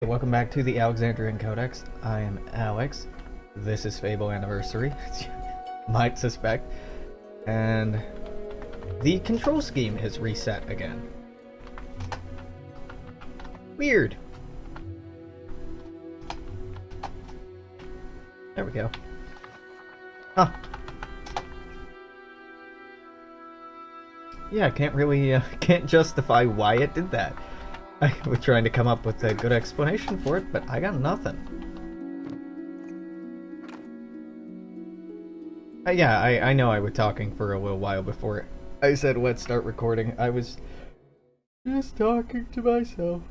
Welcome back to the Alexandrian Codex. I am Alex. This is Fable Anniversary, as you might suspect. And the control scheme is reset again. Weird. There we go. Huh. Yeah, can't justify why it did that. I was trying to come up with a good explanation for it, but I got nothing. Yeah, I know I was talking for a little while before I said let's start recording. I was just talking to myself.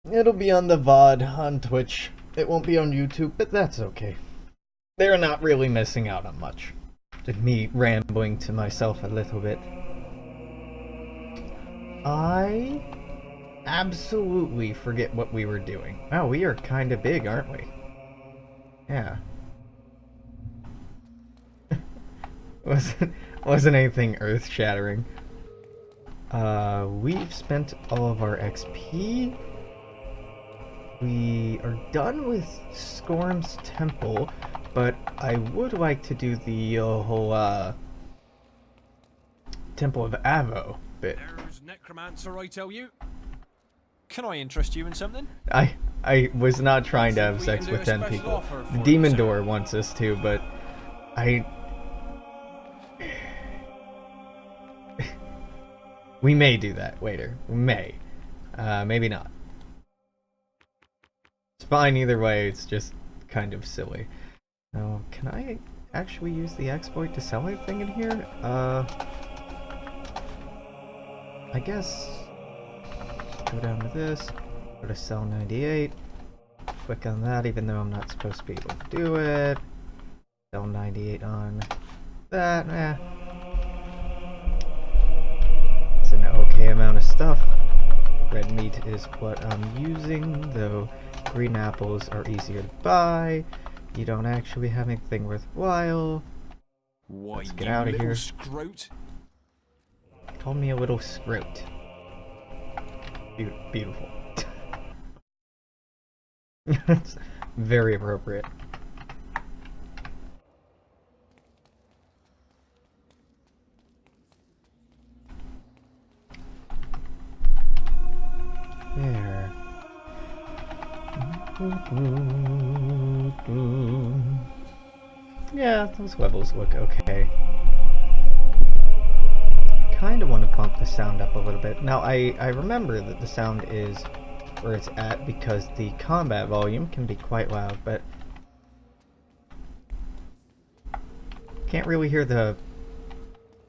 It'll be on the VOD on Twitch. It won't be on YouTube, but that's okay. They're not really missing out on much. Just me rambling to myself a little bit. I absolutely forget what we were doing. Oh, we are kind of big, aren't we? Yeah. wasn't anything earth-shattering. We've spent all of our XP. We are done with Scorm's Temple, but I would like to do the whole Temple of Avo bit. There's necromancer, I tell you. Can I interest you in something? I was not trying to have sex with 10 people. Demon Door wants us to, but we may do that later. We may. Maybe not. It's fine either way, it's just kind of silly. Now, can I actually use the exploit to sell anything in here? I guess go down to this, go to sell 98, click on that even though I'm not supposed to be able to do it, sell 98 on that, It's an okay amount of stuff. Red meat is what I'm using, though green apples are easier to buy. You don't actually have anything worthwhile. Why, let's get out of here. Scrote? Call me a little scrote. Beautiful. That's very appropriate. There. Yeah, those levels look okay. Kind of want to bump the sound up a little bit. Now, I remember that the sound is where it's at because the combat volume can be quite loud, but can't really hear the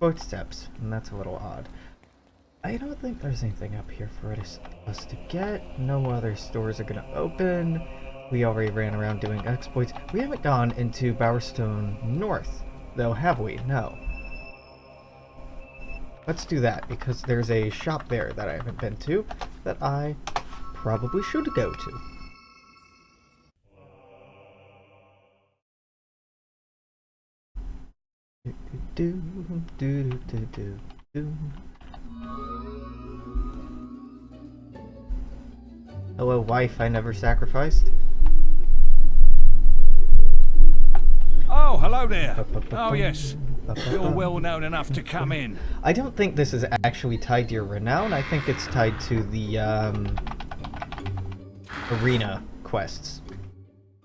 footsteps, and that's a little odd. I don't think there's anything up here for us to get. No other stores are going to open. We already ran around doing exploits. We haven't gone into Bowerstone North, though, have we? No. Let's do that, because there's a shop there that I haven't been to that I probably should go to. Hello, wife I never sacrificed. Oh, hello there. Oh, yes. You're well known enough to come in. I don't think this is actually tied to your renown. I think it's tied to the arena quests.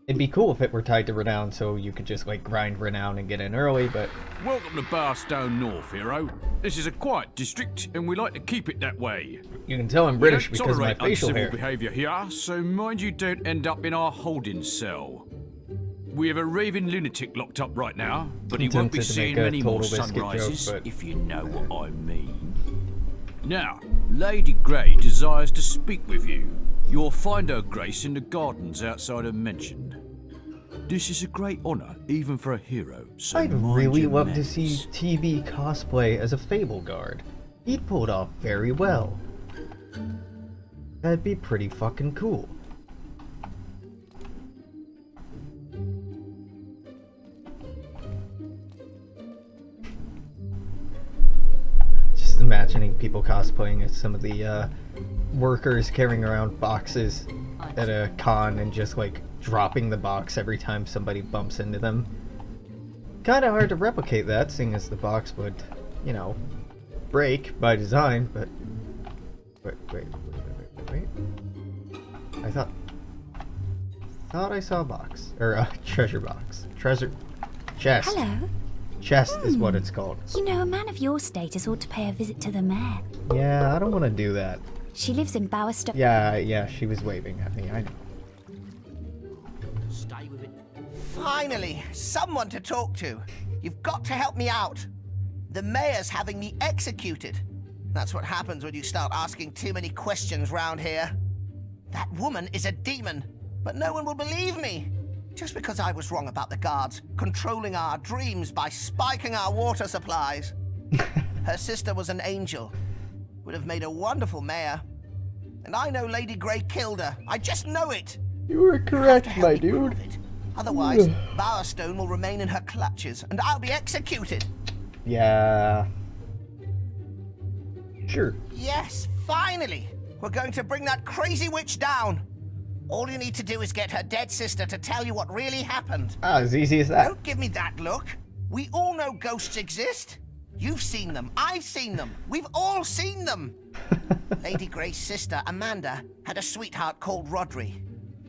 It'd be cool if it were tied to renown, so you could just like grind renown and get in early, but Welcome to Barstone North, hero. This is a quiet district, and we like to keep it that way. you can tell I'm British We don't because of my tolerate facial uncivil hair. behaviour here, so mind you don't end up in our holding cell. We have a raving lunatic locked up right now, but he won't be Tempted to seeing make a many more Total Biscuit joke, sunrises, but if you know what I mean. Now, Lady Grey desires to speak with you. You'll find her grace in the gardens outside her mansion. This is a great honour, even for a hero, so I'd mind really your love to see manners. TB cosplay as a Fable guard. He'd pull it off very well. That'd be pretty fucking cool. Just imagining people cosplaying as some of the workers carrying around boxes at a con and just like dropping the box every time somebody bumps into them. Kind of hard to replicate that, seeing as the box would, you know, break by design, but... Wait. I thought I saw a box. Or a treasure box. Chest. Hello. Chest is what it's called. You know, a man of your status ought to pay a visit to the mayor. Yeah, I don't want to do that. She lives in Bowerstone. Yeah, she was waving at me, I know. Stay with it. Finally, someone to talk to. You've got to help me out. The mayor's having me executed. That's what happens when you start asking too many questions round here. That woman is a demon, but no one will believe me. Just because I was wrong about the guards controlling our dreams by spiking our water supplies. Her sister was an angel. Would have made a wonderful mayor. And I know Lady Grey killed her. I just know it. You were correct, my dude. Otherwise, Bowerstone will remain in her clutches, and I'll be executed. Yeah. Sure. Yes, finally! We're going to bring that crazy witch down. All you need to do is get her dead sister to tell you what really happened. Ah, as easy as that. Don't give me that look. We all know ghosts exist. You've seen them. I've seen them. We've all seen them. Lady Grey's sister, Amanda, had a sweetheart called Rodri.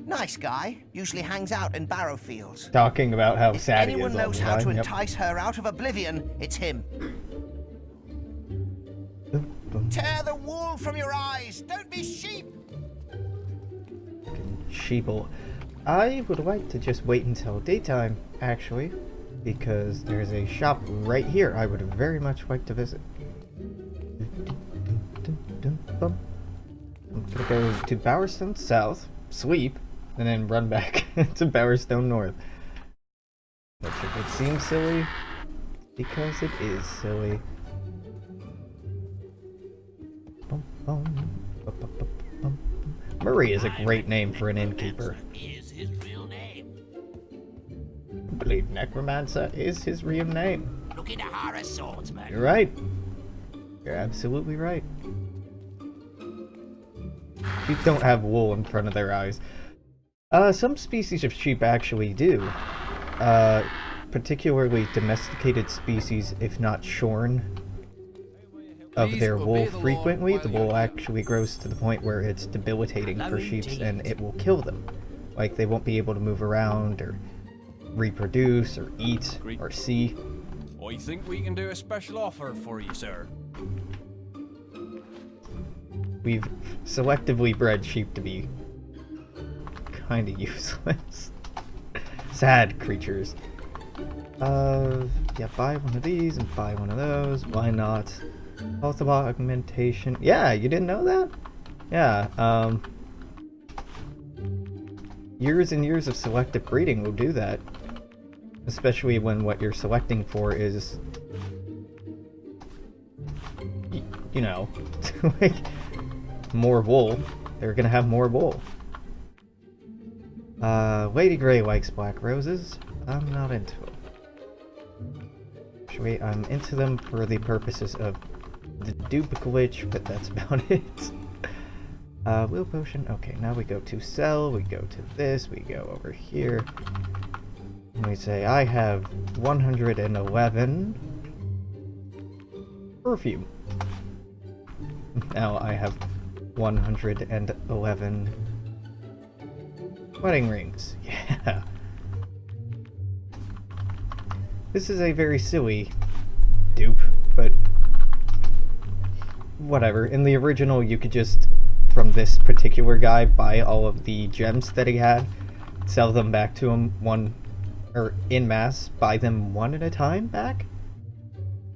Nice guy. Usually hangs out in Barrowfields. Talking about how sad he is Anyone all knows the how time. to Yep. entice her out of oblivion, it's him. Tear the wool from your eyes. Don't be sheep. Sheeple. I would like to just wait until daytime, actually, because there's a shop right here I would very much like to visit. I'm gonna go to Bowerstone South, sleep, and then run back to Bowerstone North. Which if it seems silly, because it is silly. Murray is a great name for an innkeeper. Is his real name. I believe Necromancer is his real name. Looking to hire a swordsman. You're right. You're absolutely right. Sheep don't have wool in front of their eyes. Some species of sheep actually do. Particularly domesticated species, if not shorn of their wool frequently, the wool actually grows to the point where it's debilitating for sheep and it will kill them. Like, they won't be able to move around or reproduce or eat or see. I think we can do a special offer for you, sir. We've selectively bred sheep to be kinda useless. Sad creatures. Yeah, buy one of these and buy one of those. Why not? Health of augmentation. Yeah, you didn't know that? Yeah, years and years of selective breeding will do that. Especially when what you're selecting for is, you know, like, more wool. They're gonna have more wool. Lady Grey likes black roses. I'm not into them. Actually, I'm into them for the purposes of the dupe glitch, but that's about it. Wheel potion. Okay, now we go to sell, we go to this, we go over here. And we say, I have 111 perfume. Now I have 111 wedding rings. Yeah. This is a very silly dupe, but whatever. In the original, you could just, from this particular guy, buy all of the gems that he had, sell them back to him en masse, buy them one at a time back?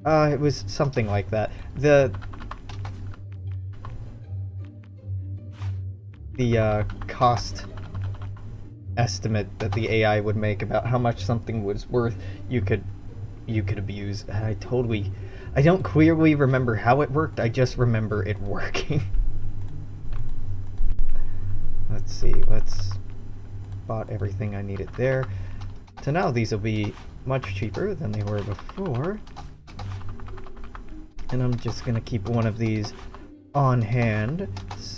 It was something like that. The cost estimate that the AI would make about how much something was worth, you could abuse. I don't clearly remember how it worked, I just remember it working. Let's see, bought everything I needed there. So now these will be much cheaper than they were before. And I'm just gonna keep one of these on hand,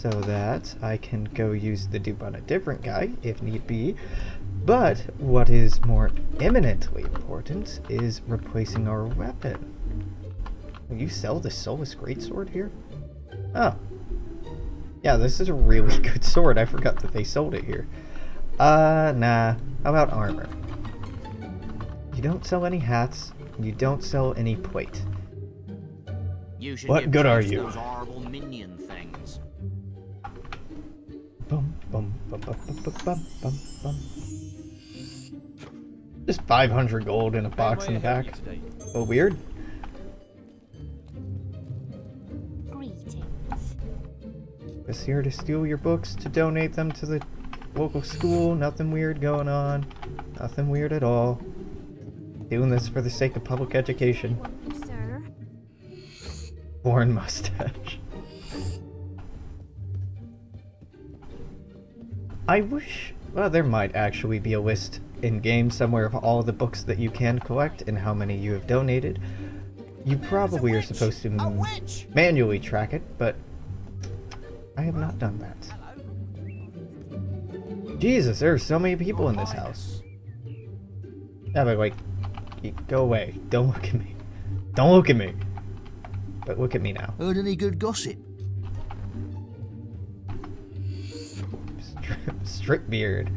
so that I can go use the dupe on a different guy if need be. But what is more eminently important is replacing our weapon. Will you sell the Soulless Greatsword here? Oh. Yeah, this is a really good sword. I forgot that they sold it here. Nah. How about armor? You don't sell any hats. You don't sell any plate. You should What give good are chase you? Those horrible minion things. Bum, bum, bum, bum, bum, bum, bum, bum, bum. Just 500 gold in a box in the back. Oh, weird. Greetings. Just here to steal your books, to donate them to the local school. Nothing weird going on. Nothing weird at all. Doing this for the sake of public education. Sir. Foreign mustache. I wish... Well, there might actually be a list in-game somewhere of all the books that you can collect and how many you have donated. You probably are supposed to manually track it, but I have not done that. Jesus, there are so many people in this house. Yeah, but like, go away. Don't look at me. Don't look at me. But look at me now. Heard any good gossip? Strip beard.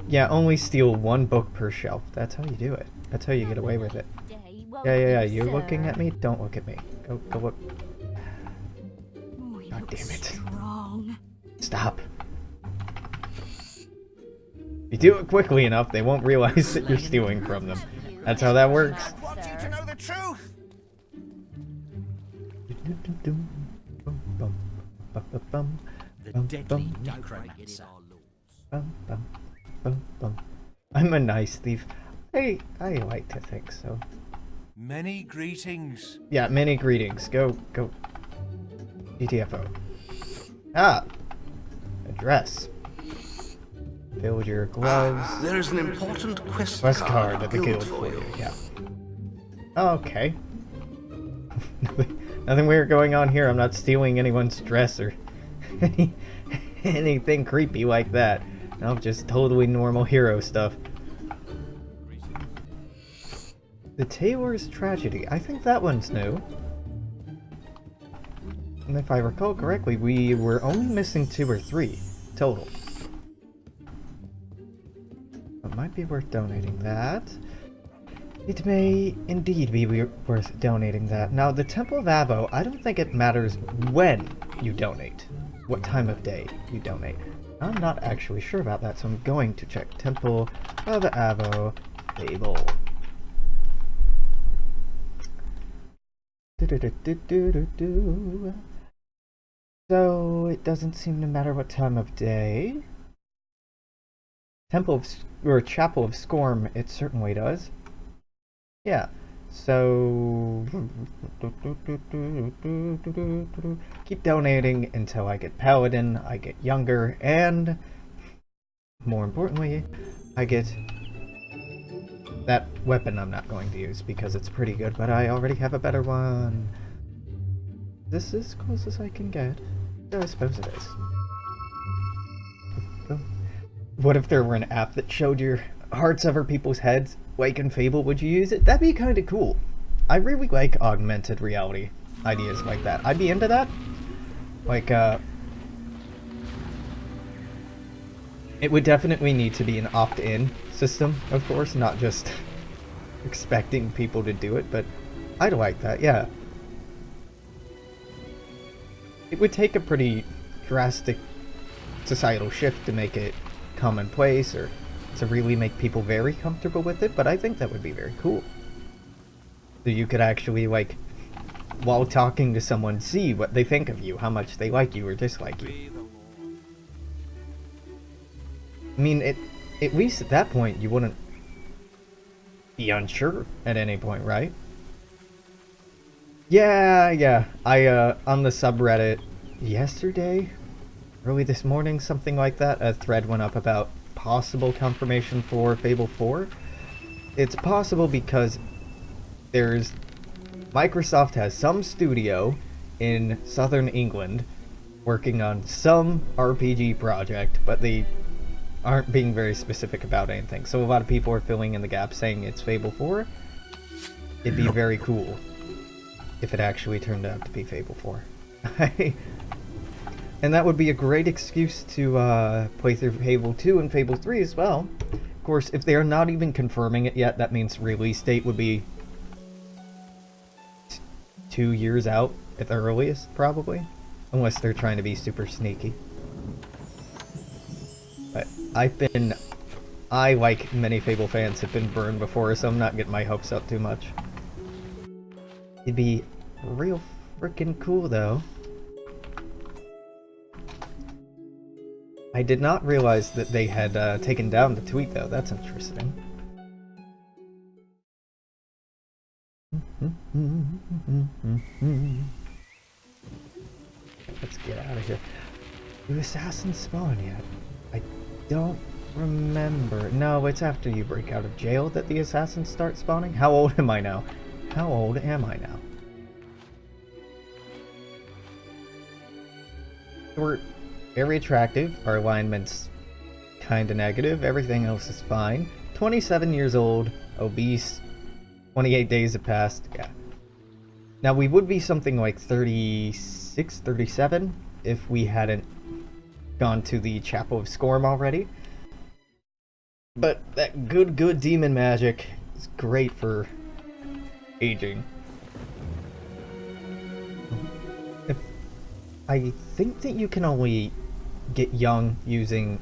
Yeah, only steal one book per shelf. That's how you do it. That's how you get away with it. Yeah. You're looking at me? Don't look at me. Go look. God damn it. Stop. If you do it quickly enough, they won't realize that you're stealing from them. That's how that works. I want you to know the truth. The deadly necromancer. I'm a nice thief. I like to think so. Many greetings. Yeah, many greetings. Go. GTFO. Ah! Address. Build your gloves. There is an important quest Card at the guild for you. Yeah. Okay. Nothing weird going on here. I'm not stealing anyone's dress or anything creepy like that. No, just totally normal hero stuff. The Tailor's Tragedy. I think that one's new. And if I recall correctly, we were only missing 2 or 3 total. It might be worth donating that. It may indeed be worth donating that. Now, the Temple of Avo, I don't think it matters when you donate. What time of day you donate. I'm not actually sure about that, so I'm going to check. Temple of Avo, Fable. So, it doesn't seem to matter what time of day. Temple of, or Chapel of Scorn, it certainly does. Yeah, so keep donating until I get Paladin, I get younger, and more importantly, I get that weapon I'm not going to use because it's pretty good, but I already have a better one. This is as close as I can get. I suppose it is. What if there were an app that showed your hearts over people's heads? Like in Fable, would you use it? That'd be kind of cool. I really like augmented reality ideas like that. I'd be into that. Like, it would definitely need to be an opt-in system, of course, not just expecting people to do it, but I'd like that, yeah. It would take a pretty drastic societal shift to make it commonplace, or to really make people very comfortable with it, but I think that would be very cool. So you could actually, like, while talking to someone, see what they think of you, how much they like you or dislike you. I mean, at least at that point, you wouldn't be unsure at any point, right? Yeah. I, on the subreddit yesterday, early this morning, something like that, a thread went up about possible confirmation for Fable 4. It's possible because Microsoft has some studio in southern England working on some RPG project, but they aren't being very specific about anything. So a lot of people are filling in the gaps saying it's Fable 4. It'd be very cool if it actually turned out to be Fable 4. And that would be a great excuse to play through Fable 2 and Fable 3 as well. Of course, if they are not even confirming it yet, that means release date would be 2 years out at the earliest, probably. Unless they're trying to be super sneaky. But I, like many Fable fans, have been burned before, so I'm not getting my hopes up too much. It'd be real freaking cool, though. I did not realize that they had taken down the tweet, though. That's interesting. Let's get out of here. Do assassins spawn yet? I don't remember. No, it's after you break out of jail that the assassins start spawning. How old am I now? How old am I now? We're very attractive. Our alignment's kinda negative. Everything else is fine. 27 years old, obese, 28 days have passed. Yeah. Now we would be something like 36, 37 if we hadn't gone to the Chapel of Scorn already. But that good demon magic is great for aging. I think that you can only get young using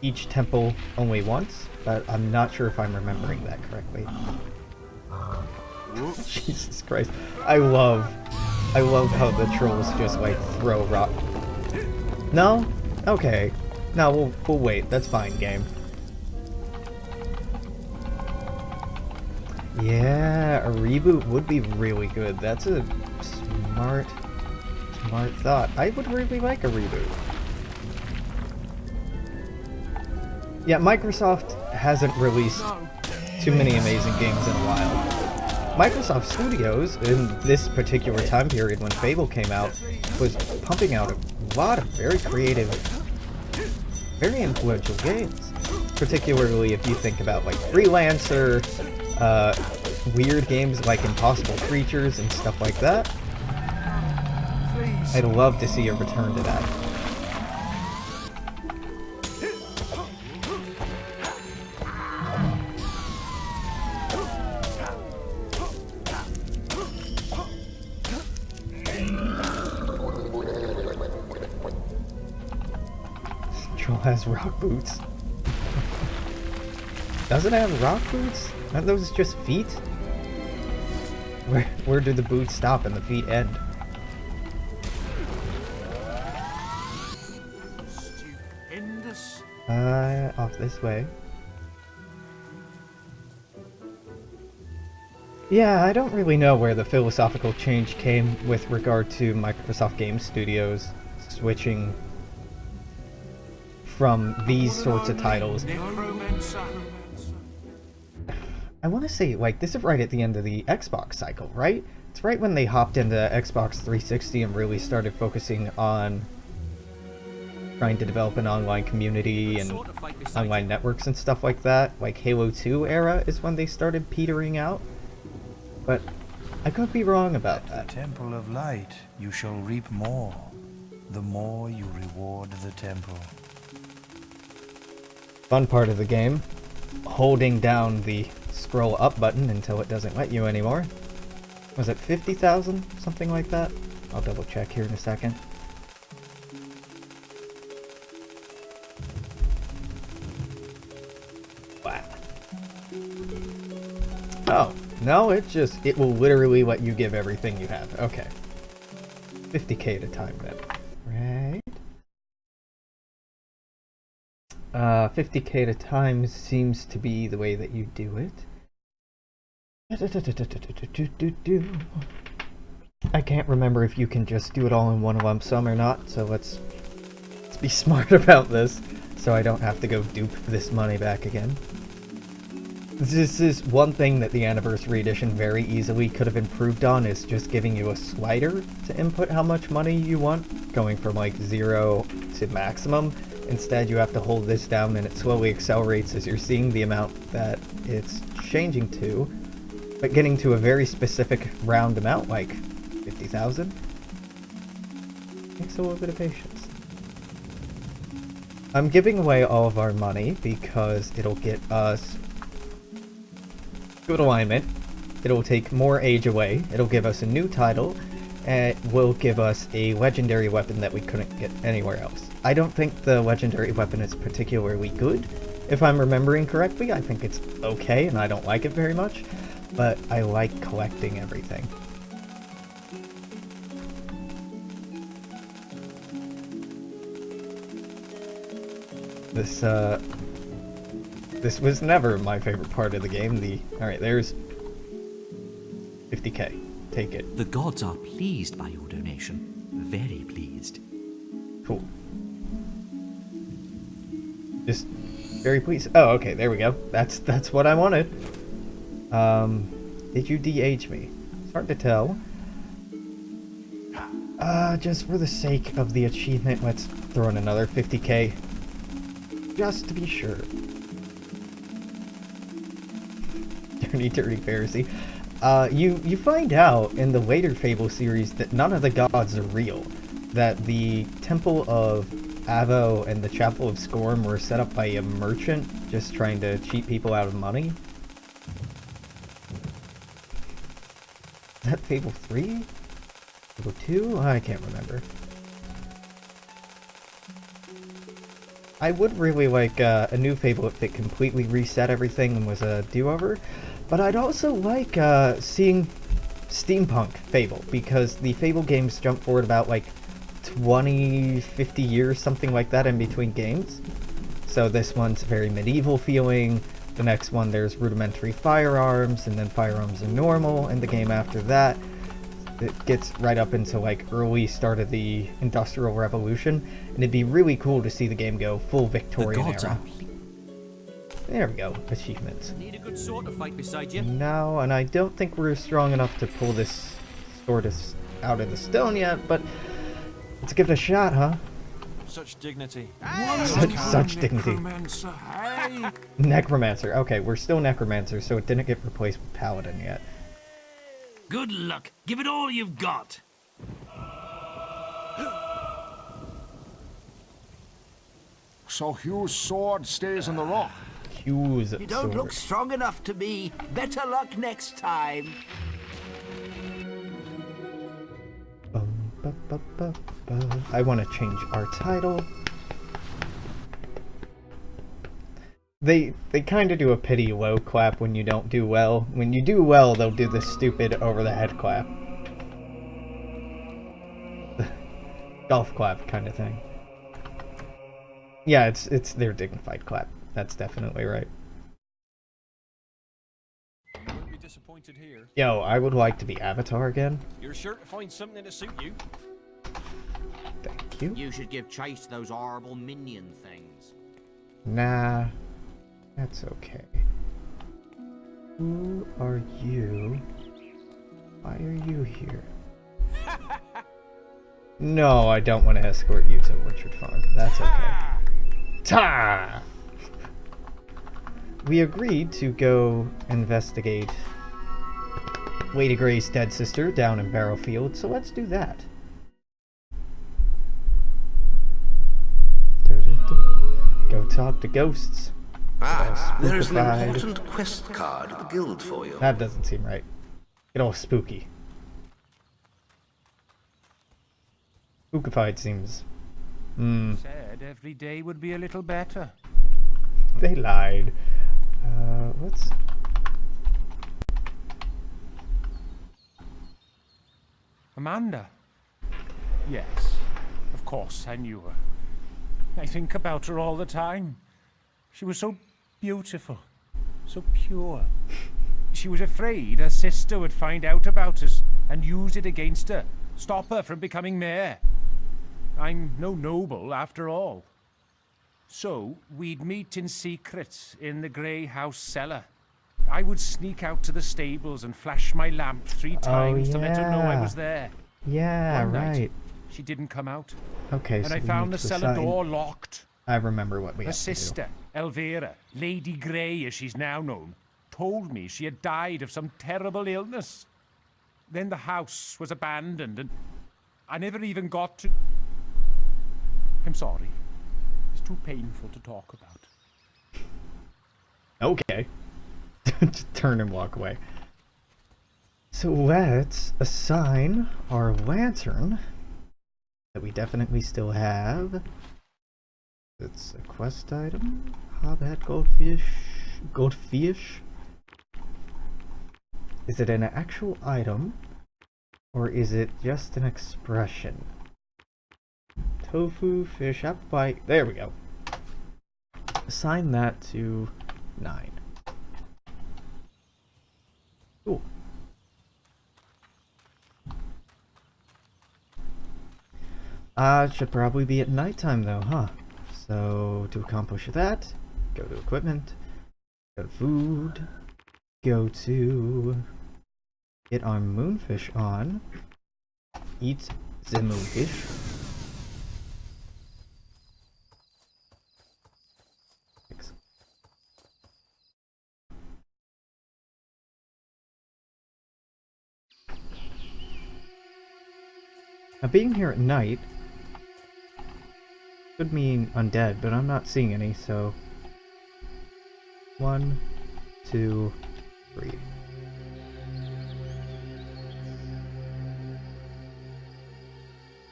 each temple only once, but I'm not sure if I'm remembering that correctly. Jesus Christ. I love how the trolls just like throw rock. No? Okay. No, we'll wait. That's fine, game. Yeah, a reboot would be really good. That's a smart thought. I would really like a reboot. Yeah, Microsoft hasn't released too many amazing games in a while. Microsoft Studios, in this particular time period when Fable came out, was pumping out a lot of very creative, very influential games. Particularly if you think about like Freelancer, weird games like Impossible Creatures and stuff like that. I'd love to see a return to that. Troll has rock boots. Doesn't it have rock boots? Aren't those just feet? Where do the boots stop and the feet end? Off this way. Yeah, I don't really know where the philosophical change came with regard to Microsoft Game Studios switching from these sorts of titles. I want to say, like, this is right at the end of the Xbox cycle, right? It's right when they hopped into Xbox 360 and really started focusing on trying to develop an online community and online networks and stuff like that. Like Halo 2 era is when they started petering out. But I could be wrong about that. The Temple of Light, you shall reap more, the more you reward the temple. Fun part of the game, holding down the scroll up button until it doesn't let you anymore. Was it 50,000? Something like that? I'll double check here in a second. Wow. Oh, no, it will literally let you give everything you have. Okay. 50k at a time then. Right. 50k at a time seems to be the way that you do it. I can't remember if you can just do it all in one lump sum or not, so let's be smart about this so I don't have to go dupe this money back again. This is one thing that the Anniversary Edition very easily could have improved on, is just giving you a slider to input how much money you want, going from like 0 to maximum. Instead, you have to hold this down and it slowly accelerates as you're seeing the amount that it's changing to, but getting to a very specific round amount, like 50,000, takes a little bit of patience. I'm giving away all of our money because it'll get us good alignment, it'll take more age away, it'll give us a new title, and it will give us a legendary weapon that we couldn't get anywhere else. I don't think the legendary weapon is particularly good, if I'm remembering correctly. I think it's okay, and I don't like it very much, but I like collecting everything. This was never my favorite part of the game. Alright, there's 50k. Take it. The gods are pleased by your donation. Very pleased. Cool. Just very pleased. Oh, okay, there we go. That's what I wanted. Did you de-age me? It's hard to tell. Just for the sake of the achievement, let's throw in another 50k. Just to be sure. Dirty Pharisee. You find out in the later Fable series that none of the gods are real. That the Temple of Avo and the Chapel of Scorn were set up by a merchant just trying to cheat people out of money. Is that Fable 3? Fable 2? I can't remember. I would really like a new Fable if it completely reset everything and was a do-over, but I'd also like seeing steampunk Fable, because the Fable games jump forward about like 20, 50 years, something like that in between games. So this one's very medieval feeling, the next one there's rudimentary firearms, and then firearms are normal, and the game after that it gets right up into like early start of the Industrial Revolution, and it'd be really cool to see the game go full Victorian era. There we go, achievements. Need a good sword to fight beside you. No, and I don't think we're strong enough to pull this sword out of the stone yet, but let's give it a shot, huh? Such dignity. Such dignity. Necromancer, hey! Necromancer. Okay, we're still Necromancer, so it didn't get replaced with Paladin yet. Good luck. Give it all you've got. So Hugh's sword stays in the rock. Hugh's You don't sword. look strong enough to me. Better luck next time. I want to change our title. They kind of do a pity low clap when you don't do well. When you do well, they'll do the stupid over-the-head clap. Golf clap kind of thing. Yeah, it's their dignified clap. That's definitely right. You won't be disappointed here. Yo, I would like to be Avatar again. You're sure to find something to suit you. Thank you. You should give chase to those horrible minion things. Nah, that's okay. Who are you? Why are you here? No, I don't want to escort you to Orchard Farm. That's okay. Ta! We agreed to go investigate Lady Grey's dead sister down in Barrowfield, so let's do that. Go talk to ghosts. There is an Spookified. important quest card at the guild for you. That doesn't seem right. Get all spooky. Spookified seems... Said every day would be a little better. They lied. Let's... Amanda? Yes, of course I knew her. I think about her all the time. She was so beautiful, so pure. She was afraid her sister would find out about us and use it against her, stop her from becoming mayor. I'm no noble after all. So we'd meet in secret in the Grey House cellar. I would sneak out to the stables and flash my lamp 3 times to let her know I was there. Yeah, One night, right. she didn't come out. Okay, And so I we found need the to cellar assign... door locked. I remember what we Her have to do. sister, Elvira, Lady Grey as she's now known, told me she had died of some terrible illness. Then the house was abandoned and I never even got to... I'm sorry. It's too painful to talk about. Okay. Just turn and walk away. So let's assign our lantern that we definitely still have. It's a quest item. Hobbat goldfish. Goldfish? Is it an actual item? Or is it just an expression? Tofu, fish, apple pie. There we go. Assign that to 9. Cool. It should probably be at nighttime though, huh? So to accomplish that, go to equipment, go to food, go to get our moonfish on, eat the moonfish. Now being here at night could mean undead, but I'm not seeing any, so 1, 2, 3.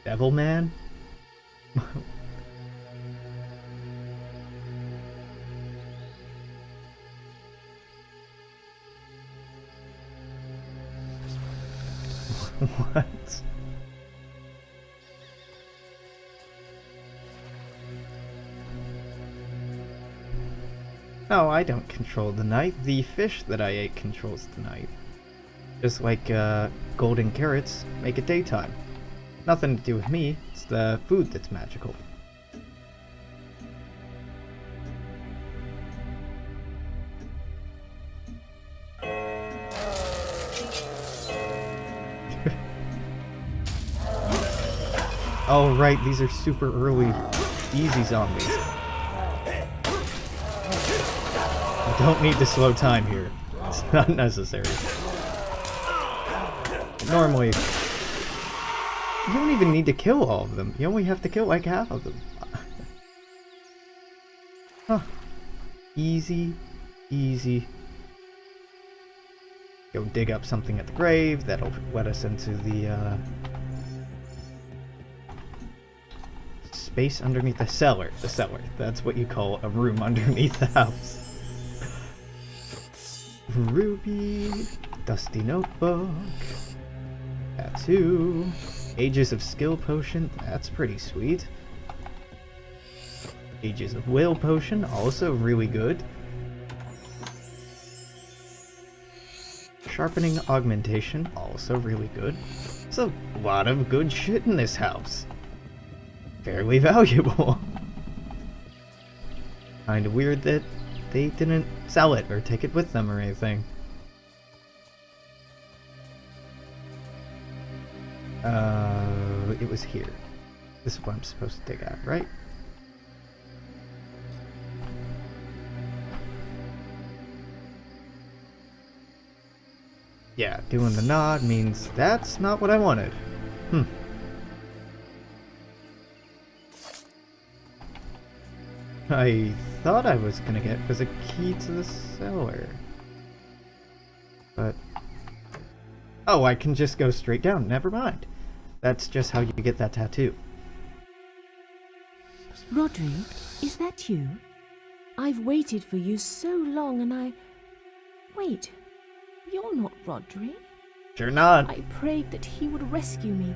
Devil Man? What? No, I don't control the night. The fish that I ate controls the night. Just like golden carrots make it daytime. Nothing to do with me, it's the food that's magical. Oh right, these are super early, easy zombies. I don't need to slow time here. It's not necessary. Normally, you don't even need to kill all of them. You only have to kill like half of them. Huh. Easy, easy. Go dig up something at the grave. That'll let us into the space underneath the cellar. The cellar. That's what you call a room underneath the house. Ruby, dusty notebook, tattoo, Ages of Skill potion, that's pretty sweet. Ages of Will potion, also really good. Sharpening augmentation, also really good. There's a lot of good shit in this house. Fairly valuable. Kinda weird that they didn't sell it or take it with them or anything. It was here. This is what I'm supposed to dig at, right? Yeah, doing the nod means that's not what I wanted. I thought I was gonna get was a key to the cellar. But... oh, I can just go straight down. Never mind. That's just how you get that tattoo. Rodri, is that you? I've waited for you so long and I... Wait, you're not Rodri? Sure not. I prayed that he would rescue me,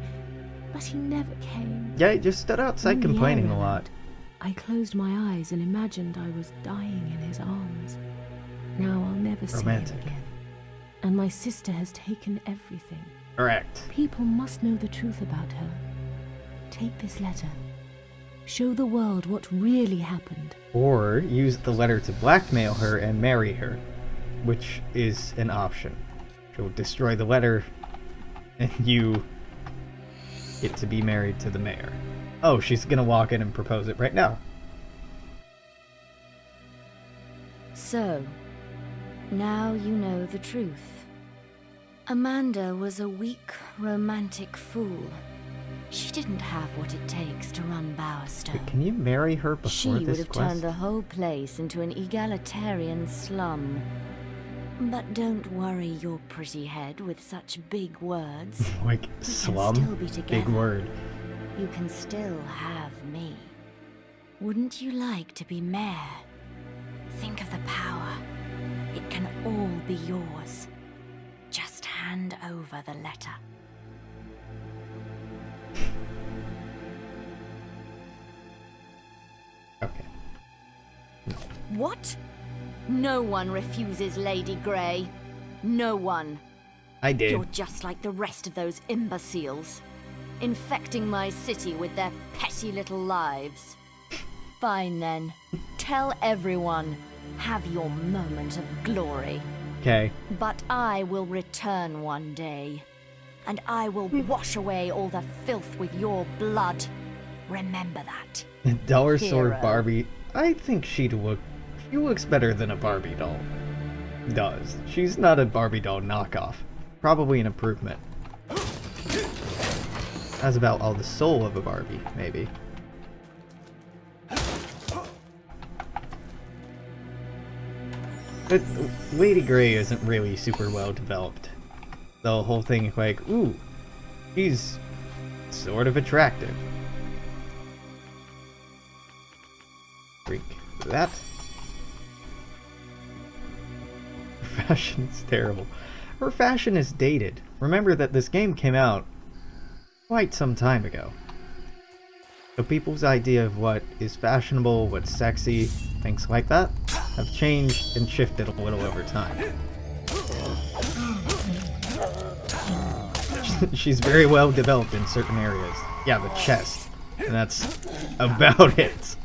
but he never came. Yeah, he just stood outside complaining a lot. I closed my eyes and imagined I was dying in his arms. Now I'll never see him again. And my sister has taken everything. Correct. People must know the truth about her. Take this letter. Show the world what really happened. Or use the letter to blackmail her and marry her. which is an option. She'll destroy the letter, and you get to be married to the mayor. Oh, she's gonna walk in and propose it right now. So, now you know the truth. Amanda was a weak, romantic fool. She didn't have what it takes to run Bowerstone. But can you marry her before She this would have quest? turned the whole place into an egalitarian slum. But don't worry your pretty head with such big words. Like, We slum? can still be together. Big word. You can still have me. Wouldn't you like to be mayor? Think of the power. It can all be yours. Just hand over the letter. Okay. What? No one refuses Lady Grey. No one. I did. You're just like the rest of those imbeciles, infecting my city with their petty little lives. Fine then. Tell everyone. Have your moment of glory. Okay. But I will return one day, and I will wash away all the filth with your blood. Remember that. Dollar Store Hero. Barbie. I think she looks better than a Barbie doll does. She's not a Barbie doll knockoff. Probably an improvement. Has about all the soul of a Barbie, maybe. But Lady Grey isn't really super well developed. The whole thing, like, ooh, she's sort of attractive. Freak that. Her fashion's terrible. Her fashion is dated. Remember that this game came out quite some time ago. So people's idea of what is fashionable, what's sexy, things like that, have changed and shifted a little over time. She's very well developed in certain areas. Yeah, the chest. And that's about it.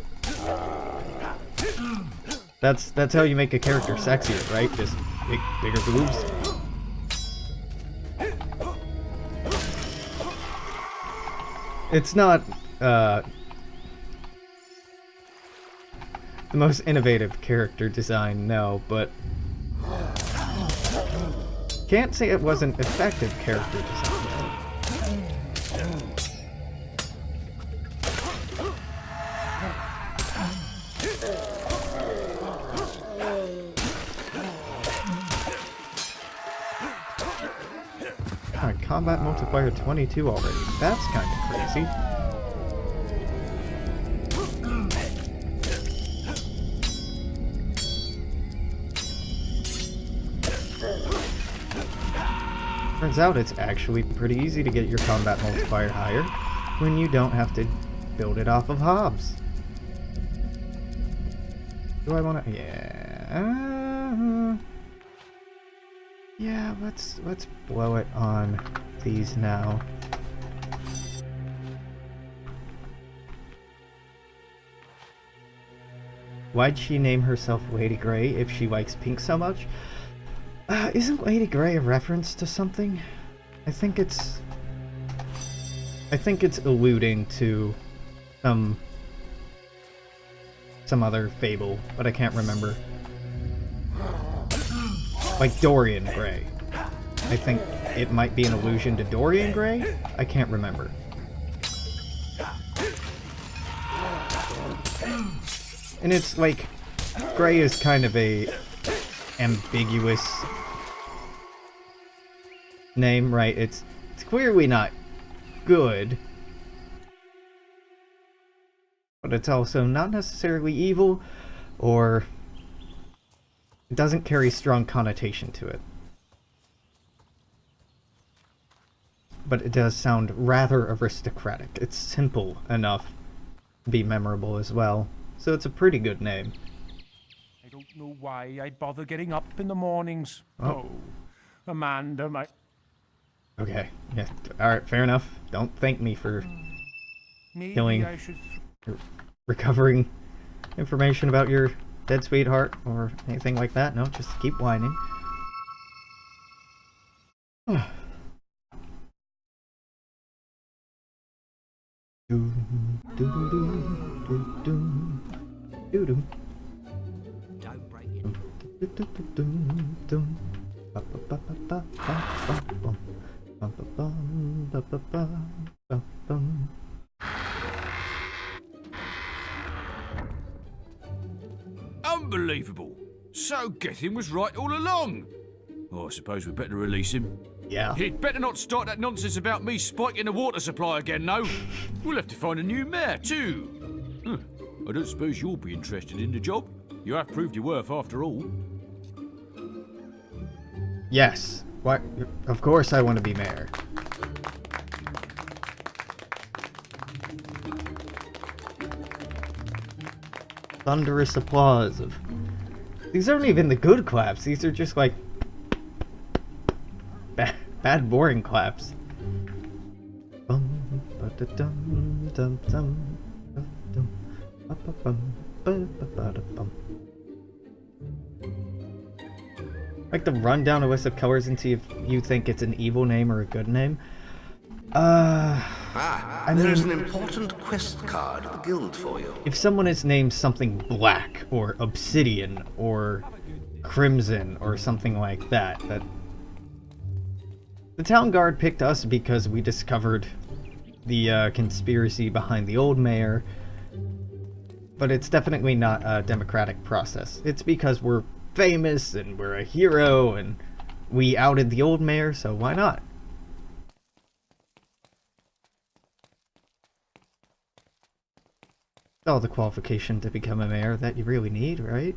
That's how you make a character sexier, right? Just bigger boobs. It's not the most innovative character design, no, but can't say it wasn't effective character design. God, combat multiplier 22 already. That's kind of crazy. Turns out it's actually pretty easy to get your combat multiplier higher when you don't have to build it off of Hobbs. Do I want to? Yeah. Yeah, let's blow it on these now. Why'd she name herself Lady Grey if she likes pink so much? Isn't Lady Grey a reference to something? I think it's alluding to some other fable, but I can't remember. Like Dorian Gray. I think it might be an allusion to Dorian Gray? I can't remember. And it's like, Gray is kind of a ambiguous name, right? It's clearly not good, but it's also not necessarily evil, or it doesn't carry strong connotation to it. But it does sound rather aristocratic. It's simple enough to be memorable as well, so it's a pretty good name. I don't know why I bother getting up in the mornings. Oh. Amanda, my... Okay, yeah, alright, fair enough. Don't thank me for Maybe killing, I should... recovering information about your dead sweetheart or anything like that. No, just keep whining. Don't break it. Unbelievable! So Gethin was right all along. Oh, I suppose we'd better release him. Yeah. He'd better not start that nonsense about me spiking the water supply again, though. We'll have to find a new mayor, too. I don't suppose you'll be interested in the job. You have proved your worth after all. Yes. Why? Of course I want to be mayor. Thunderous applause of... These aren't even the good claps. These are just like... bad boring claps. Like to run down a list of colors and see if you think it's an evil name or a good name. There's an important quest card at the guild for you. If someone is named something black or obsidian or crimson or something like that, the town guard picked us because we discovered the conspiracy behind the old mayor. But it's definitely not a democratic process. It's because we're famous and we're a hero and we outed the old mayor, so why not? All the qualification to become a mayor that you really need, right?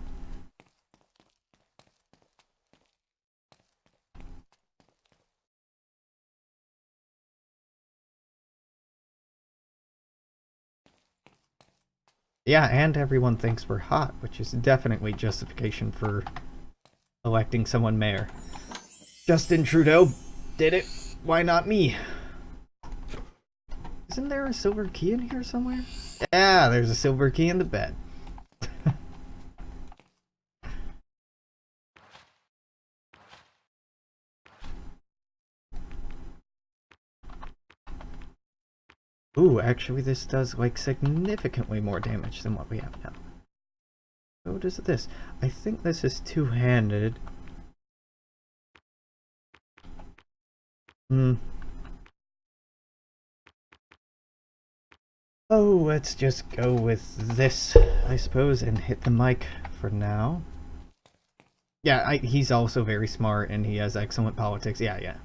Yeah, and everyone thinks we're hot, which is definitely justification for electing someone mayor. Justin Trudeau did it. Why not me? Isn't there a silver key in here somewhere? Yeah, there's a silver key in the bed. Ooh, actually this does like significantly more damage than what we have now. What is this? I think this is two-handed. Oh, let's just go with this, I suppose, and hit the mic for now. Yeah, he's also very smart and he has excellent politics. Yeah.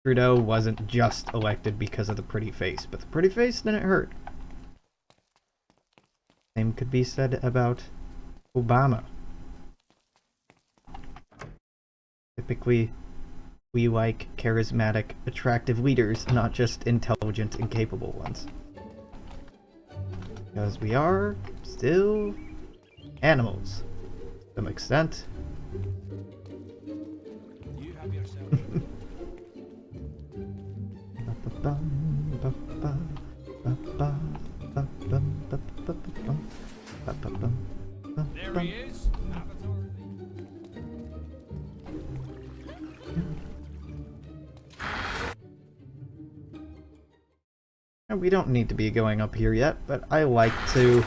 Trudeau wasn't just elected because of the pretty face, but the pretty face didn't hurt. Same could be said about Obama. Typically, we like charismatic, attractive leaders, not just intelligent and capable ones. Because we are still animals, to some extent. You have yourself. There he is. We don't need to be going up here yet, but I like to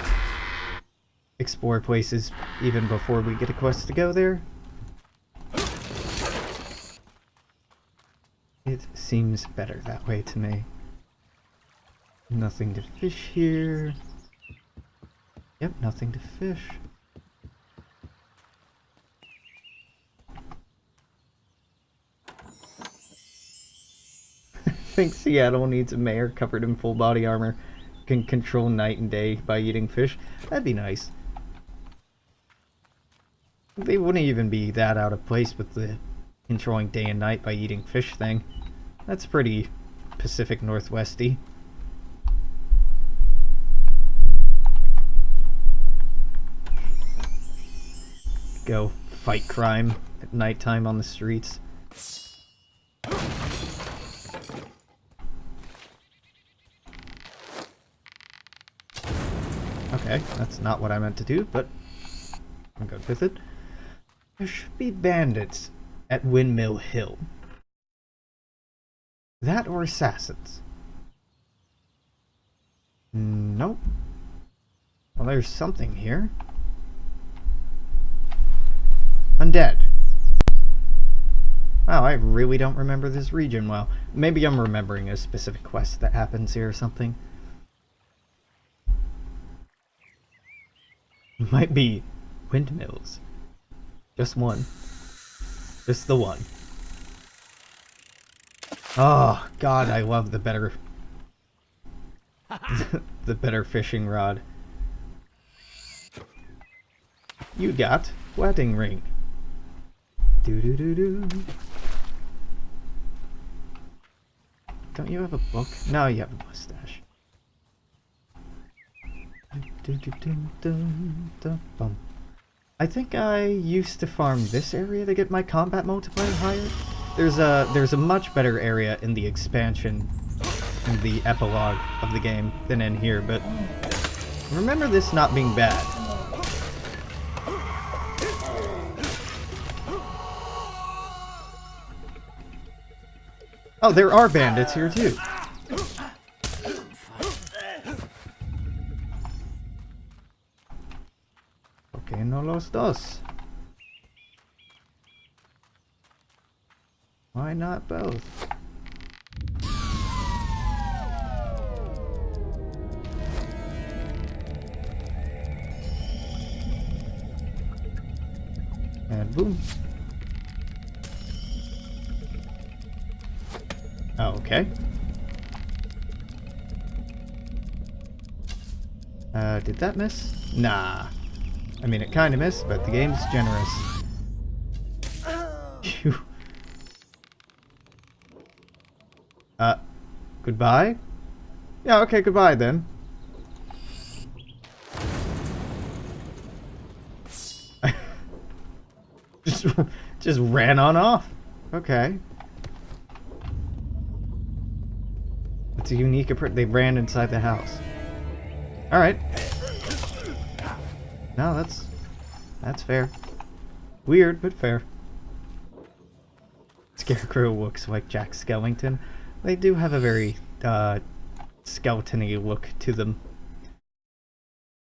explore places even before we get a quest to go there. It seems better that way to me. Nothing to fish here. Yep, nothing to fish. I think Seattle needs a mayor covered in full body armor, can control night and day by eating fish. That'd be nice. They wouldn't even be that out of place with the controlling day and night by eating fish thing. That's pretty Pacific Northwesty. Go fight crime at nighttime on the streets. Okay, that's not what I meant to do, but I'm good with it. There should be bandits at Windmill Hill. That or assassins? Nope. Well, there's something here. Undead. Wow, I really don't remember this region well. Maybe I'm remembering a specific quest that happens here or something. Might be windmills. Just one. Just the one. Oh, God, I love the better... the better fishing rod. You got wedding ring. Do-do-do-do. Don't you have a book? No, you have a mustache. I think I used to farm this area to get my combat multiplier higher. There's a much better area in the expansion, in the epilogue of the game than in here, but remember this not being bad. Oh, there are bandits here too. Okay, no los dos. Why not both? And boom. Oh, okay. Did that miss? Nah. I mean, it kinda missed, but the game's generous. Phew. Goodbye? Yeah, okay, goodbye then. just ran on off. Okay. It's a unique approach. They ran inside the house. Alright. No, that's fair. Weird, but fair. Scarecrow looks like Jack Skellington. They do have a very, skeleton-y look to them.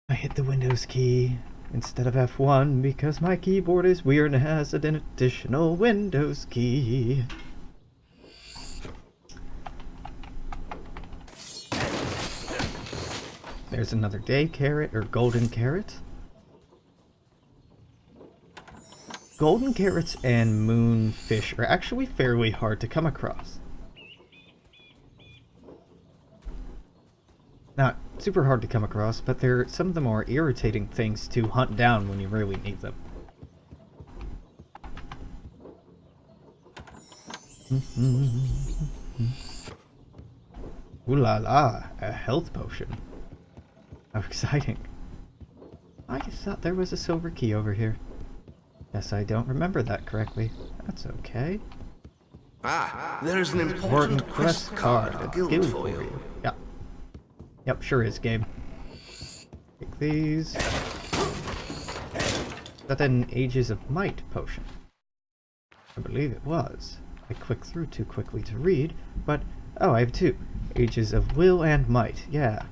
I hit the Windows key instead of F1 because my keyboard is weird and has an additional Windows key. There's another day carrot, or golden carrot. Golden carrots and moonfish are actually fairly hard to come across. Not super hard to come across, but they're some of the more irritating things to hunt down when you really need them. Ooh la la, a health potion. How exciting. I just thought there was a silver key over here. Guess I don't remember that correctly. That's okay. Ah, there's an important quest card at the guild for you. Yep. Yep, sure is, game. Take these. Is that an Ages of Might potion? I believe it was. I clicked through too quickly to read, but... oh, I have two. Ages of Will and Might, yeah.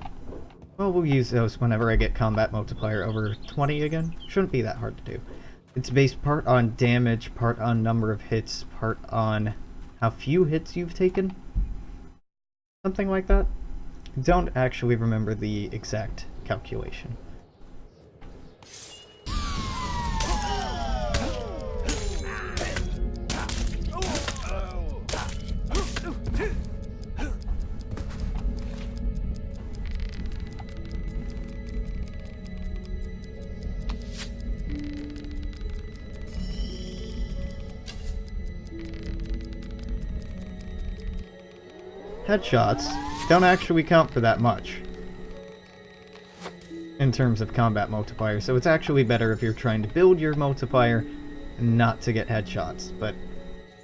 Well, we'll use those whenever I get combat multiplier over 20 again. Shouldn't be that hard to do. It's based part on damage, part on number of hits, part on how few hits you've taken. Something like that. Don't actually remember the exact calculation. Headshots don't actually count for that much in terms of combat multiplier, so it's actually better if you're trying to build your multiplier not to get headshots, but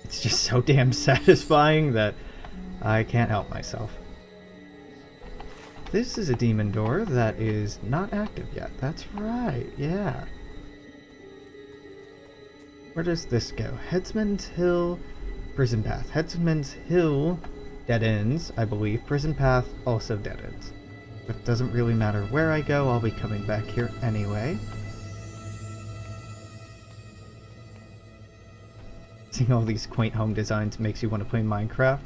it's just so damn satisfying that I can't help myself. This is a demon door that is not active yet. That's right, yeah. Where does this go? Headsman's Hill, Prison Path. Headsman's Hill dead ends, I believe. Prison path, also dead ends. It doesn't really matter where I go, I'll be coming back here anyway. Seeing all these quaint home designs makes you want to play Minecraft.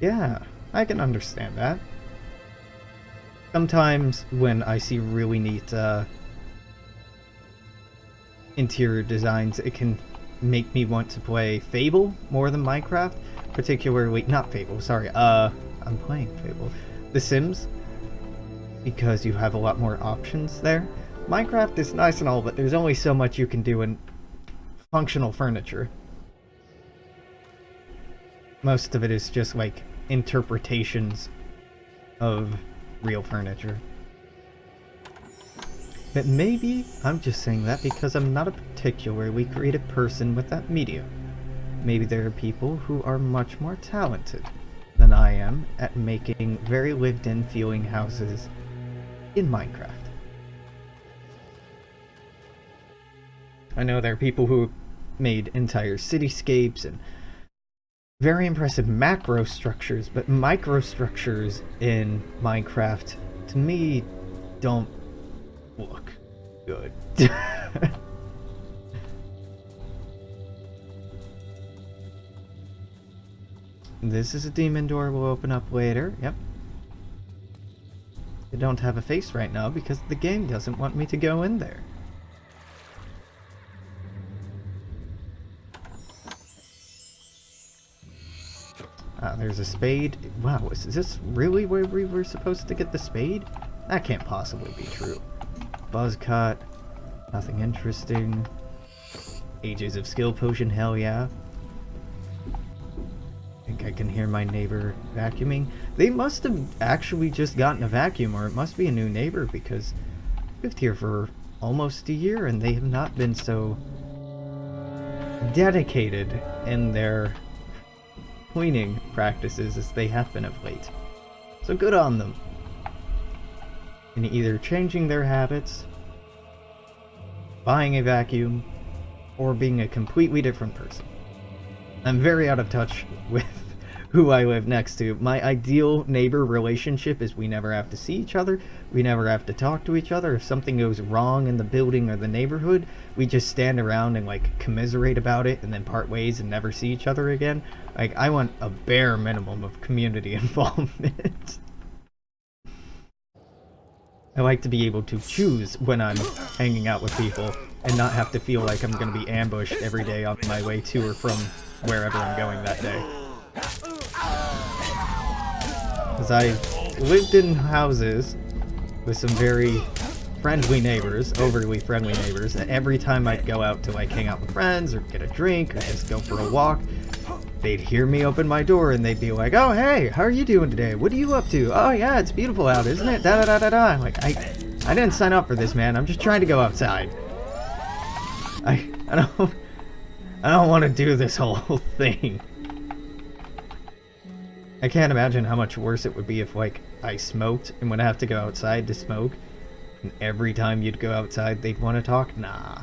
Yeah, I can understand that. Sometimes when I see really neat interior designs, it can make me want to play Fable more than Minecraft. Particularly, not Fable, sorry, I'm playing Fable. The Sims, because you have a lot more options there. Minecraft is nice and all, but there's only so much you can do in functional furniture. Most of it is just like interpretations of real furniture. But maybe I'm just saying that because I'm not a particularly creative person with that medium. Maybe there are people who are much more talented than I am at making very lived-in feeling houses in Minecraft. I know there are people who made entire cityscapes and very impressive macro structures, but microstructures in Minecraft, to me, don't look good. This is a demon door we'll open up later, yep. I don't have a face right now because the game doesn't want me to go in there. There's a spade. Wow, is this really where we were supposed to get the spade? That can't possibly be true. Buzz cut. Nothing interesting. Ages of skill potion, hell yeah. I think I can hear my neighbor vacuuming. They must have actually just gotten a vacuum, or it must be a new neighbor, because I've lived here for almost a year and they have not been so dedicated in their cleaning practices as they have been of late. So good on them. In either changing their habits, buying a vacuum, or being a completely different person. I'm very out of touch with who I live next to. My ideal neighbor relationship is we never have to see each other, we never have to talk to each other. If something goes wrong in the building or the neighborhood, we just stand around and like commiserate about it and then part ways and never see each other again. Like, I want a bare minimum of community involvement. I like to be able to choose when I'm hanging out with people and not have to feel like I'm going to be ambushed every day on my way to or from wherever I'm going that day. Because I lived in houses with some very friendly neighbors, overly friendly neighbors, and every time I'd go out to like hang out with friends or get a drink or just go for a walk, they'd hear me open my door and they'd be like, "Oh hey, how are you doing today? What are you up to? Oh yeah, it's beautiful out, isn't it? Da da da da da." I'm like, I didn't sign up for this, man. I'm just trying to go outside. I don't want to do this whole thing. I can't imagine how much worse it would be if like I smoked and would have to go outside to smoke. And every time you'd go outside, they'd want to talk. Nah,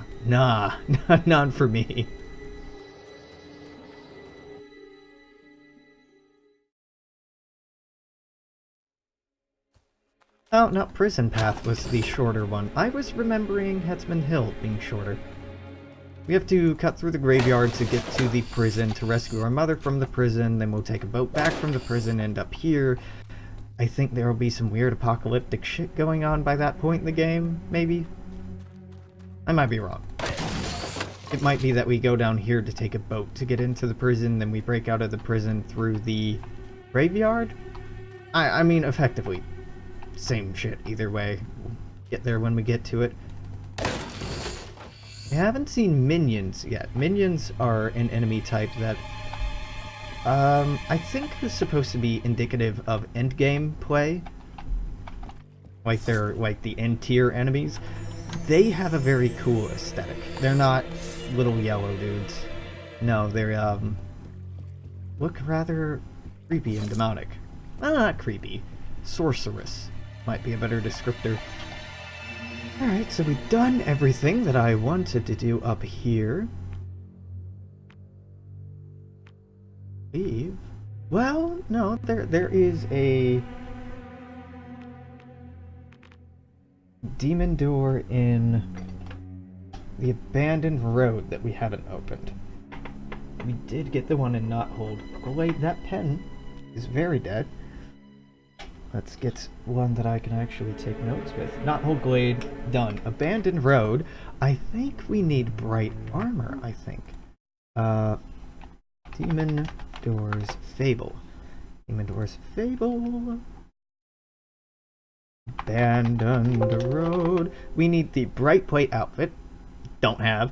not for me. Oh, no, Prison Path was the shorter one. I was remembering Headsman Hill being shorter. We have to cut through the graveyard to get to the prison to rescue our mother from the prison, then we'll take a boat back from the prison, end up here. I think there will be some weird apocalyptic shit going on by that point in the game, maybe? I might be wrong. It might be that we go down here to take a boat to get into the prison, then we break out of the prison through the graveyard? I mean, effectively, same shit either way. We'll get there when we get to it. I haven't seen minions yet. Minions are an enemy type that I think is supposed to be indicative of endgame play. Like they're like the end tier enemies. They have a very cool aesthetic. They're not little yellow dudes. No, they're look rather creepy and demonic. Well, not creepy. Sorceress might be a better descriptor. Alright, so we've done everything that I wanted to do up here. Leave? Well, no, there is a demon door in the abandoned road that we haven't opened. We did get the one in Knothold Glade. That pen is very dead. Let's get one that I can actually take notes with. Knothold Glade, done. Abandoned road. I think we need bright armor, I think. Demon Doors Fable. Demon Doors Fable. Abandoned road. We need the bright plate outfit. Don't have.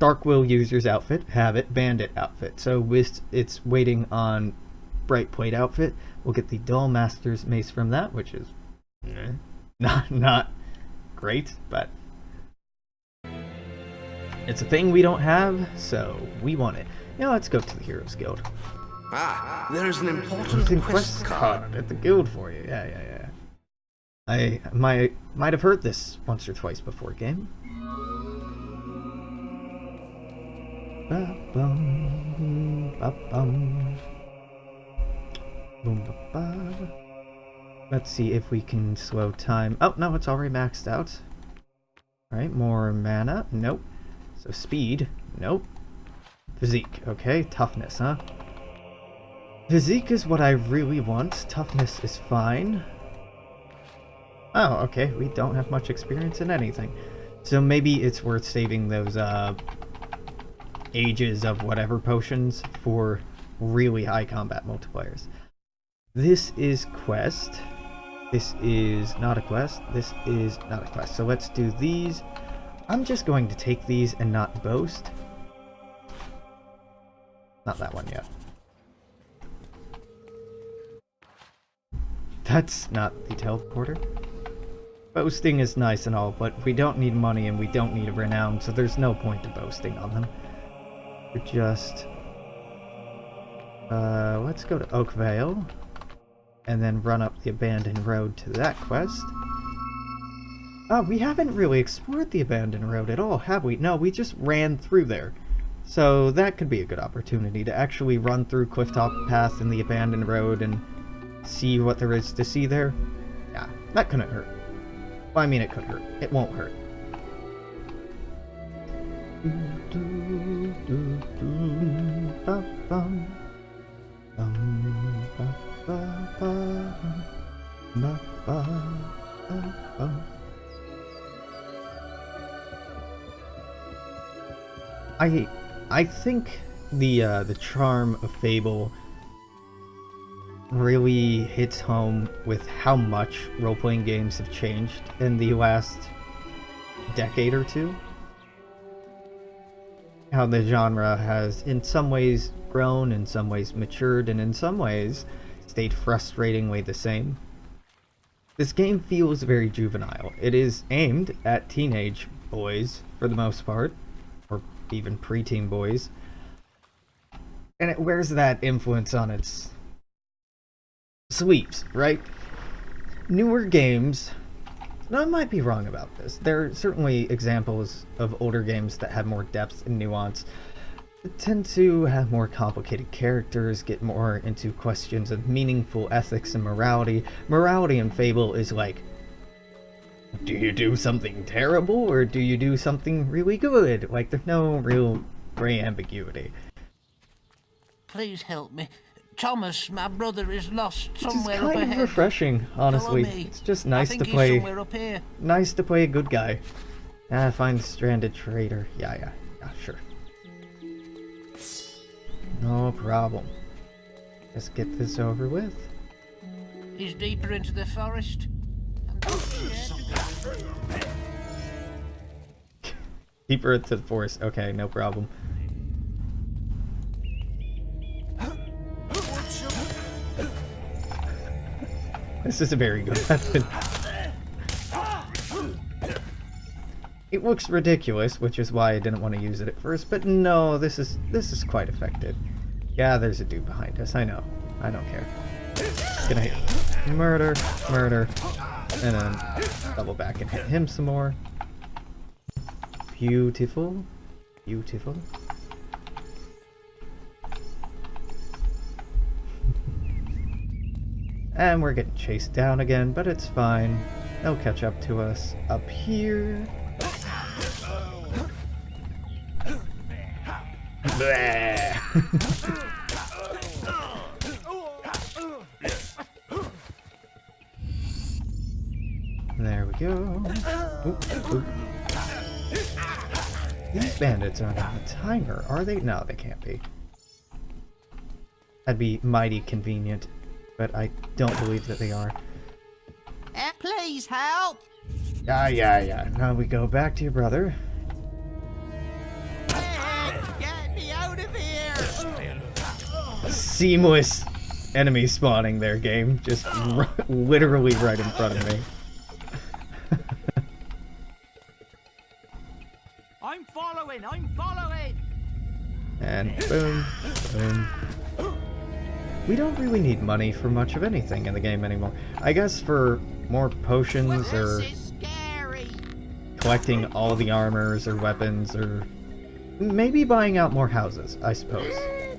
Dark Will User's outfit. Have it. Bandit outfit. So it's waiting on bright plate outfit. We'll get the Dull Master's Mace from that, which is not great, but it's a thing we don't have, so we want it. Now let's go to the Heroes Guild. Ah, there's an important quest card at the guild for you. Yeah. I might have heard this once or twice before, game. Ba-bum, ba-bum. Boom, ba-ba. Let's see if we can slow time. Oh, no, it's already maxed out. Alright, more mana. Nope. So speed. Nope. Physique. Okay, toughness, huh? Physique is what I really want. Toughness is fine. Oh, okay. We don't have much experience in anything. So maybe it's worth saving those, ages of whatever potions for really high combat multipliers. This is quest. This is not a quest. This is not a quest. So let's do these. I'm just going to take these and not boast. Not that one yet. That's not the teleporter. Boasting is nice and all, but we don't need money and we don't need a renown, so there's no point to boasting on them. We're just... let's go to Oakvale. And then run up the abandoned road to that quest. Oh, we haven't really explored the abandoned road at all, have we? No, we just ran through there. So that could be a good opportunity to actually run through Clifftop Path and the abandoned road and see what there is to see there. Yeah, that couldn't hurt. Well, I mean, it could hurt. It won't hurt. I think the charm of Fable really hits home with how much role-playing games have changed in the last decade or two. How the genre has in some ways grown, in some ways matured, and in some ways stayed frustratingly the same. This game feels very juvenile. It is aimed at teenage boys for the most part, or even preteen boys. And it wears that influence on its sleeves, right? Newer games, now I might be wrong about this. There are certainly examples of older games that have more depth and nuance, that tend to have more complicated characters, get more into questions of meaningful ethics and morality. Morality in Fable is like, do you do something terrible or do you do something really good? Like, there's no real gray ambiguity. Please help me. Thomas, my brother, is lost somewhere up ahead. It's kind of refreshing, honestly. It's just nice to play. He's somewhere up here. Nice to play a good guy. Find stranded traitor. Yeah, sure. No problem. Let's get this over with. He's deeper into the forest. Deeper into the forest. Okay, no problem. This is a very good weapon. It looks ridiculous, which is why I didn't want to use it at first, but no, this is quite effective. Yeah, there's a dude behind us, I know. I don't care. Just gonna hit murder, and then double back and hit him some more. Beautiful. Beautiful. And we're getting chased down again, but it's fine. They'll catch up to us up here. There we go. Oop, oop. These bandits aren't on a timer, are they? No, they can't be. That'd be mighty convenient, but I don't believe that they are. Please help! Yeah. Now we go back to your brother. Get me out of here! Seamless enemy spawning there, game. Just literally right in front of me. I'm following! And boom, boom. We don't really need money for much of anything in the game anymore. I guess for more potions or collecting all the armors or weapons or maybe buying out more houses, I suppose,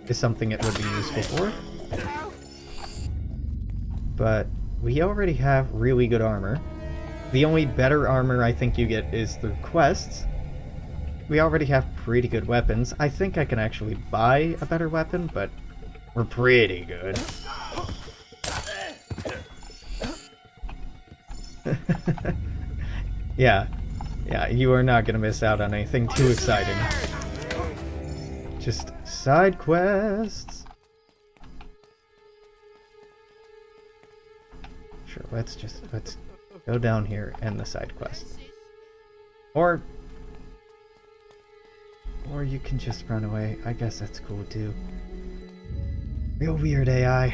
is something it would be useful for. But we already have really good armor. The only better armor I think you get is through quests. We already have pretty good weapons. I think I can actually buy a better weapon, but we're pretty good. Yeah, you are not gonna miss out on anything too exciting. Just side quests. Sure, let's go down here and the side quest. Or you can just run away. I guess that's cool too. Real weird AI.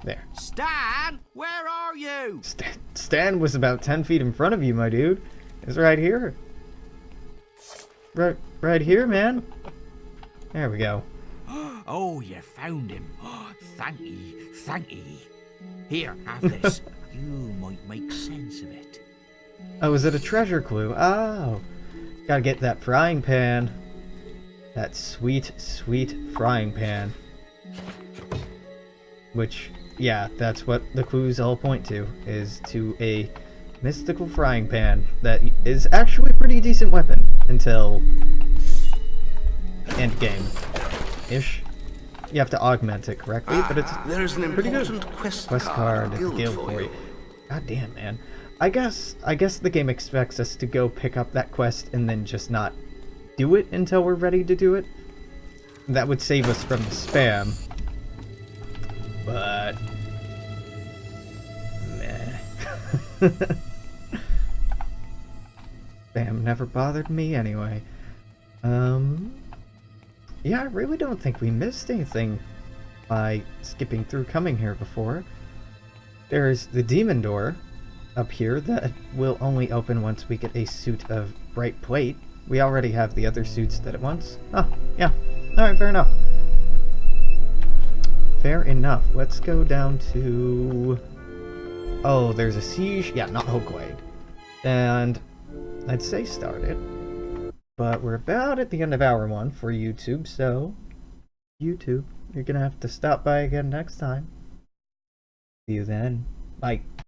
There. Stan, where are you? Stan was about 10 feet in front of you, my dude. It's right here. Right here, man. There we go. Oh, you found him. Thank ye. Here, have this. You might make sense of it. Oh, is it a treasure clue? Oh. Gotta get that frying pan. That sweet, sweet frying pan. Which, yeah, that's what the clues all point to, is to a mystical frying pan that is actually a pretty decent weapon until endgame-ish. You have to augment it correctly, but it's there's an pretty good. important quest card at the guild for you. God damn, man. I guess the game expects us to go pick up that quest and then just not do it until we're ready to do it. That would save us from the spam. But meh. Spam never bothered me anyway. Yeah, I really don't think we missed anything by skipping through coming here before. There's the demon door up here that will only open once we get a suit of bright plate. We already have the other suits that it wants. Oh, yeah. Alright, fair enough. Fair enough. Let's go down to... Oh, there's a siege. Yeah, not Hoglade. And I'd say start it. But we're about at the end of hour 1 for YouTube, so... YouTube, you're gonna have to stop by again next time. See you then. Bye.